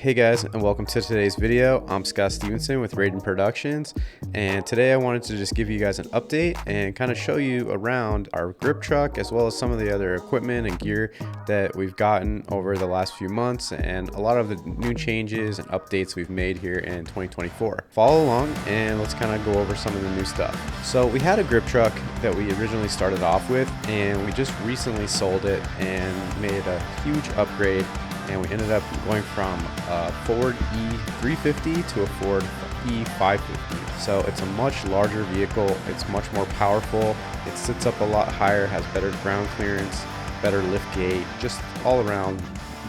Hey guys, and welcome to today's video. I'm Scott Stevenson with Raiden Productions, and today I wanted to just give you guys an update and kind of show you around our grip truck as well as some of the other equipment and gear that we've gotten over the last few months and a lot of the new changes and updates we've made here in 2024. Follow along and let's kind of go over some of the new stuff. So we had a grip truck that we originally started off with, and we just recently sold it and made a huge upgrade. And we ended up going from a Ford E350 to a Ford E550. So it's a much larger vehicle. It's much more powerful. It sits up a lot higher, has better ground clearance, better lift gate, just all around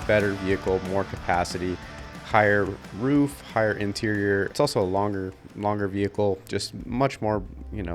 better vehicle, more capacity, higher roof, higher interior. It's also a longer vehicle, just much more,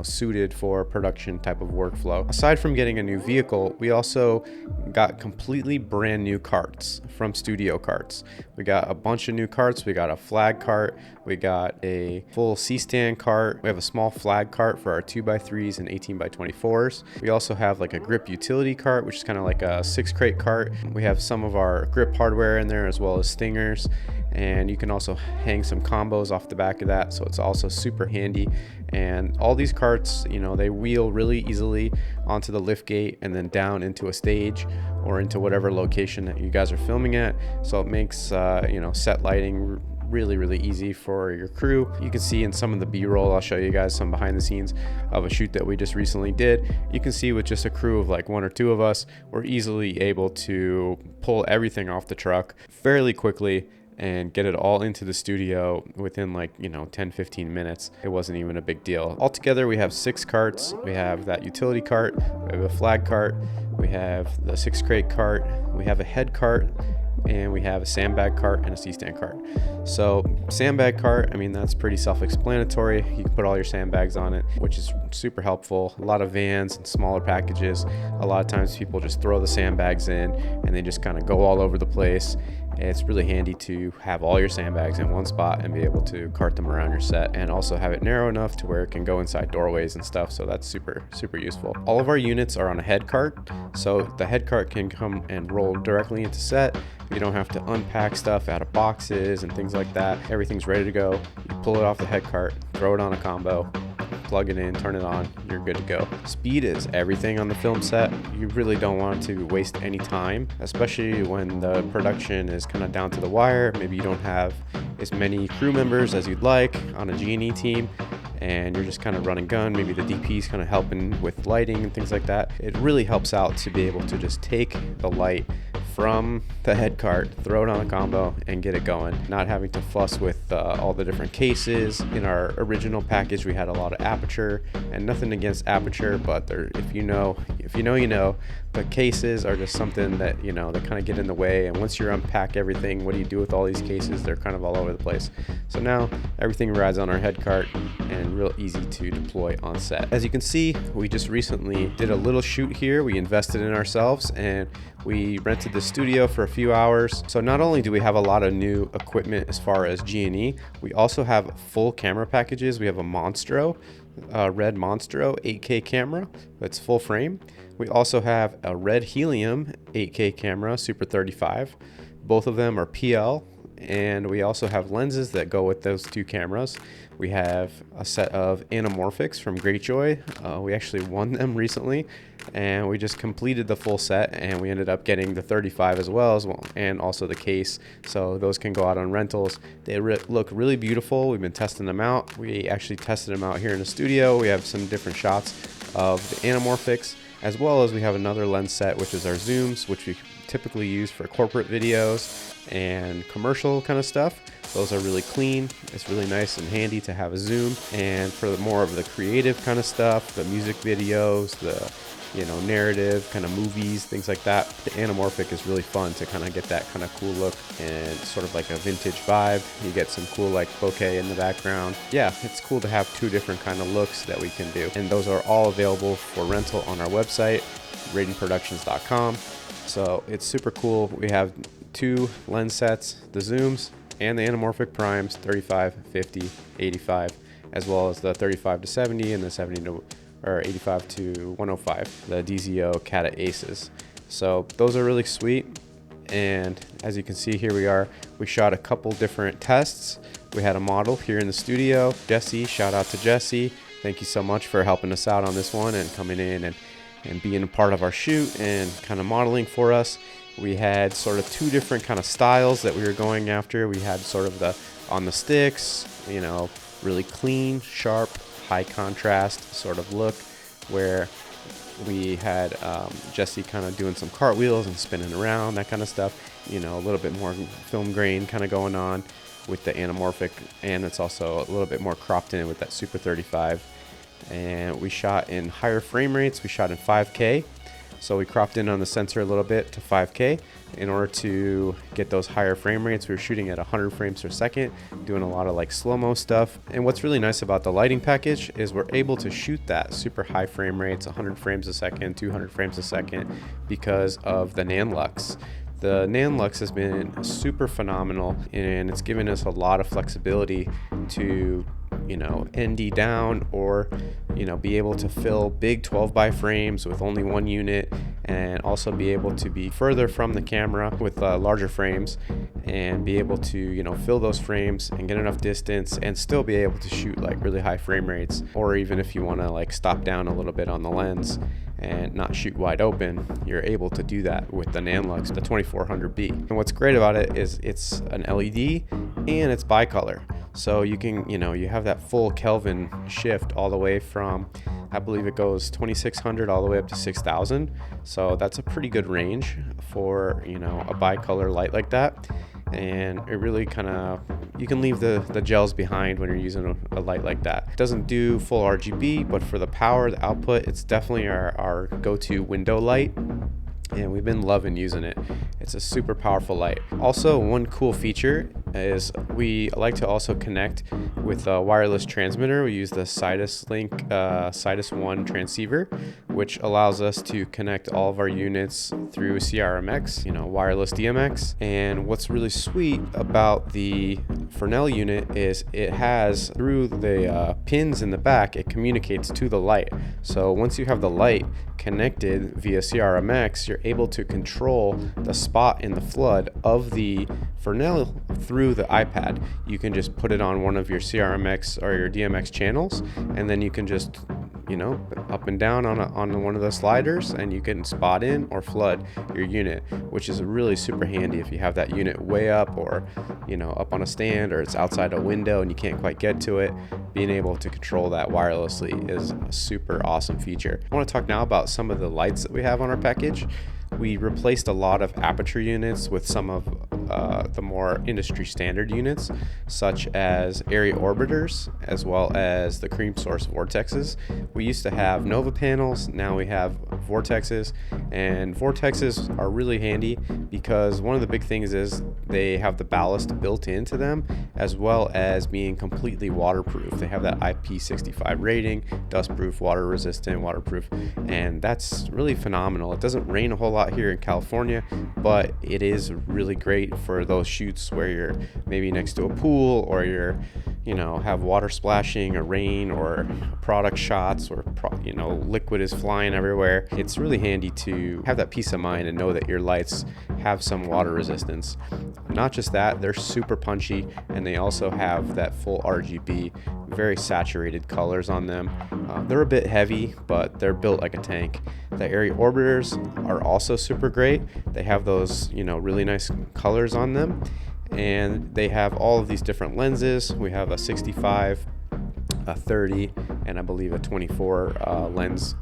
suited for production type of workflow. Aside from getting a new vehicle, we also got completely brand new carts from Studio Carts. We got a bunch of new carts. We got a flag cart. We got a full C-stand cart. We have a small flag cart for our 2x3s and 18x24s. We also have like a grip utility cart, which is kind of like a 6-crate cart. We have some of our grip hardware in there as well as stingers. And you can also hang some combos off the back of that, so it's also super handy. And all these carts, they wheel really easily onto the lift gate and then down into a stage or into whatever location that you guys are filming at. So it makes set lighting really easy for your crew. You can see in some of the B-roll, I'll show you guys some behind the scenes of a shoot that we just recently did. You can see with just a crew of like 1 or 2 of us, we're easily able to pull everything off the truck fairly quickly and get it all into the studio within 10-15 minutes. It wasn't even a big deal. Altogether, we have 6 carts. We have that utility cart, we have a flag cart, we have the 6-crate cart, we have a head cart, and we have a sandbag cart and a C-stand cart. So sandbag cart, that's pretty self-explanatory. You can put all your sandbags on it, which is super helpful. A lot of vans and smaller packages, a lot of times people just throw the sandbags in and they just kind of go all over the place. It's really handy to have all your sandbags in one spot and be able to cart them around your set, and also have it narrow enough to where it can go inside doorways and stuff. So that's super useful. All of our units are on a head cart, so the head cart can come and roll directly into set. You don't have to unpack stuff out of boxes and things like that. Everything's ready to go. You pull it off the head cart, throw it on a combo, plug it in, turn it on, you're good to go. Speed is everything on the film set. You really don't want to waste any time, especially when the production is kind of down to the wire. Maybe you don't have as many crew members as you'd like on a G&E team, and you're just kind of run and gun. Maybe the DP's kind of helping with lighting and things like that. It really helps out to be able to just take the light from the head cart, throw it on a combo, and get it going. Not having to fuss with all the different cases. In our original package, we had a lot of aperture, and nothing against aperture, but if you know, you know. The cases are just something that, they kind of get in the way. And once you unpack everything, what do you do with all these cases? They're kind of all over the place. So now everything rides on our head cart and real easy to deploy on set. As you can see, we just recently did a little shoot here. We invested in ourselves and we rented the studio for a few hours. So not only do we have a lot of new equipment as far as G&E, we also have full camera packages. We have a Monserto, red Monserto 8K camera that's full frame. We also have a red Helium 8K camera, Super 35. Both of them are PL, and we also have lenses that go with those 2 cameras. We have a set of anamorphics from Greatjoy. We actually won them recently, and we just completed the full set, and we ended up getting the 35 as well, and also the case. So those can go out on rentals. They look really beautiful. We've been testing them out. We actually tested them out here in the studio. We have some different shots of the anamorphics, as well as we have another lens set, which is our zooms, which we typically use for corporate videos and commercial kind of stuff. Those are really clean. It's really nice and handy to have a zoom. And for more of the creative kind of stuff, the music videos, the narrative kind of movies, things like that, the anamorphic is really fun to kind of get that kind of cool look and sort of like a vintage vibe. You get some cool like bokeh in the background. Yeah, it's cool to have 2 different kind of looks that we can do, and those are all available for rental on our website, raidenproductions.com. So it's super cool. We have 2 lens sets, the zooms and the anamorphic primes, 35, 50, 85, as well as the 35 to 70 and the 70 to 85 to 105, the DZO Cata Aces. So those are really sweet. And as you can see, here we are. We shot a couple different tests. We had a model here in the studio, Jesse. Shout out to Jesse. Thank you so much for helping us out on this one and coming in and being a part of our shoot and kind of modeling for us. We had sort of two different kind of styles that we were going after. We had sort of the on the sticks, you know, really clean, sharp, high contrast sort of look, where we had Jesse kind of doing some cartwheels and spinning around, that kind of stuff. You know, a little bit more film grain kind of going on with the anamorphic, and it's also a little bit more cropped in with that Super 35. And we shot in higher frame rates. We shot in 5K. So we cropped in on the sensor a little bit to 5K in order to get those higher frame rates. We were shooting at 100 frames per second, doing a lot of like slow-mo stuff. And what's really nice about the lighting package is we're able to shoot that super high frame rates, 100 frames a second, 200 frames a second, because of the Nanlux. The Nanlux has been super phenomenal, and it's given us a lot of flexibility to, you know, ND down, or, you know, be able to fill big 12 by frames with only one unit, and also be able to be further from the camera with larger frames and be able to, you know, fill those frames and get enough distance and still be able to shoot like really high frame rates. Or even if you want to like stop down a little bit on the lens and not shoot wide open, you're able to do that with the Nanlux, the 2400B. And what's great about it is it's an LED and it's bicolor. So you can, you know, you have that full Kelvin shift all the way from, I believe it goes 2600 all the way up to 6000. So that's a pretty good range for, you know, a bicolor light like that. And it really kind of, you can leave the gels behind when you're using a light like that. It doesn't do full RGB, but for the power, the output, it's definitely our go-to window light. And we've been loving using it. It's a super powerful light. Also, one cool feature is we like to also connect with a wireless transmitter. We use the Sidus Link Sidus 1 transceiver, which allows us to connect all of our units through CRMX, you know, wireless DMX. And what's really sweet about the Fresnel unit is it has, through the pins in the back, it communicates to the light. So once you have the light connected via CRMX, you're able to control the spot in the flood of the Fresnel through the iPad. You can just put it on one of your CRMX or your DMX channels, and then you can just, you know, up and down on one of the sliders, and you can spot in or flood your unit, which is really super handy if you have that unit way up, or, you know, up on a stand, or it's outside a window and you can't quite get to it. Being able to control that wirelessly is a super awesome feature. I want to talk now about some of the lights that we have on our package. We replaced a lot of aperture units with some of the more industry standard units, such as area orbiters, as well as the cream source vortexes. We used to have Nova panels, now we have vortexes, and vortexes are really handy because one of the big things is they have the ballast built into them, as well as being completely waterproof. They have that IP65 rating, dustproof, water resistant, waterproof, and that's really phenomenal. It doesn't rain a whole lot here in California, but it is really great for those shoots where you're maybe next to a pool, or you're, you know, have water splashing or rain or product shots, or you know, liquid is flying everywhere. It's really handy to have that peace of mind and know that your lights have some water resistance. Not just that, they're super punchy, and they also have that full RGB, very saturated colors on them. They're a bit heavy, but they're built like a tank. The area orbiters are also super great. They have those, you know, really nice colors on them, and they have all of these different lenses. We have a 65, a 30, and I believe a 24 lens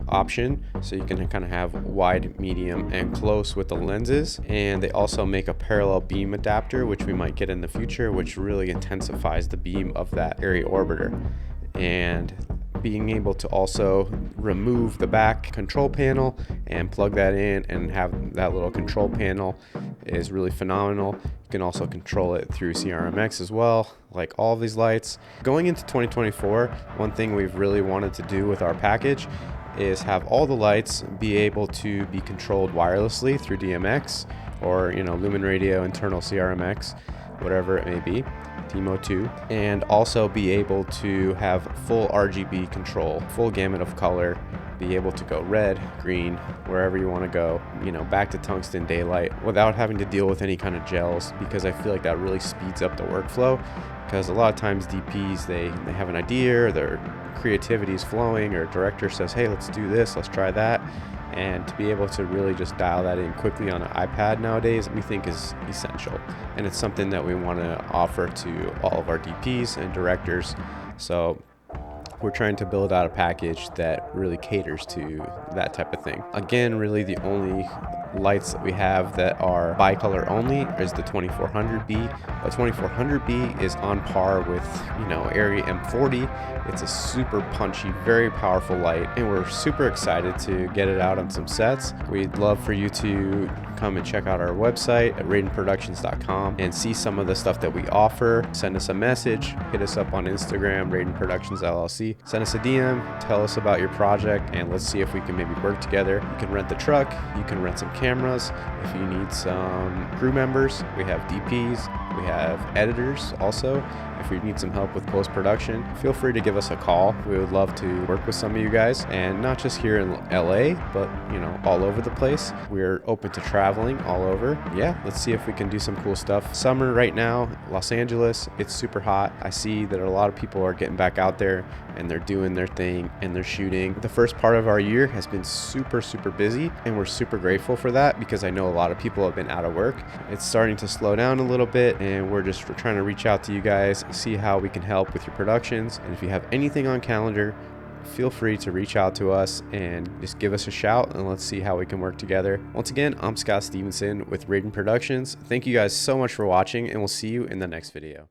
option, so you can kind of have wide, medium, and close with the lenses. And they also make a parallel beam adapter, which we might get in the future, which really intensifies the beam of that area orbiter. And being able to also remove the back control panel and plug that in and have that little control panel is really phenomenal. You can also control it through CRMX as well, like all of these lights. Going into 2024, one thing we've really wanted to do with our package is have all the lights be able to be controlled wirelessly through DMX, or, you know, Lumen Radio, internal CRMX, whatever it may be, Timo 2, and also be able to have full RGB control, full gamut of color, be able to go red, green, wherever you want to go, you know, back to tungsten daylight without having to deal with any kind of gels, because I feel like that really speeds up the workflow. Because a lot of times DPs, they have an idea, or their creativity is flowing, or a director says, hey, let's do this, let's try that. And to be able to really just dial that in quickly on an iPad nowadays, we think is essential. And it's something that we want to offer to all of our DPs and directors. So we're trying to build out a package that really caters to that type of thing. Again, really the only lights that we have that are bicolor only is the 2400B, but 2400B is on par with, you know, Area M40. It's a super punchy, very powerful light, and we're super excited to get it out on some sets. We'd love for you to come and check out our website at raidenproductions.com and see some of the stuff that we offer. Send us a message, hit us up on Instagram, Raiden Productions LLC. Send us a DM, tell us about your project, and let's see if we can maybe work together. You can rent the truck, you can rent some cameras. If you need some crew members, we have DPs, we have editors also. If you need some help with post-production, feel free to give us a call. We would love to work with some of you guys, and not just here in LA, but, you know, all over the place. We're open to traveling all over. Yeah, let's see if we can do some cool stuff. Summer right now, Los Angeles, it's super hot. I see that a lot of people are getting back out there and they're doing their thing and they're shooting. The first part of our year has been super busy, and we're super grateful for that, because I know a lot of people have been out of work. It's starting to slow down a little bit, and we're just trying to reach out to you guys, see how we can help with your productions. And if you have anything on calendar, feel free to reach out to us and just give us a shout, and let's see how we can work together. Once again, I'm Scott Stevenson with Raiden Productions. Thank you guys so much for watching, and we'll see you in the next video.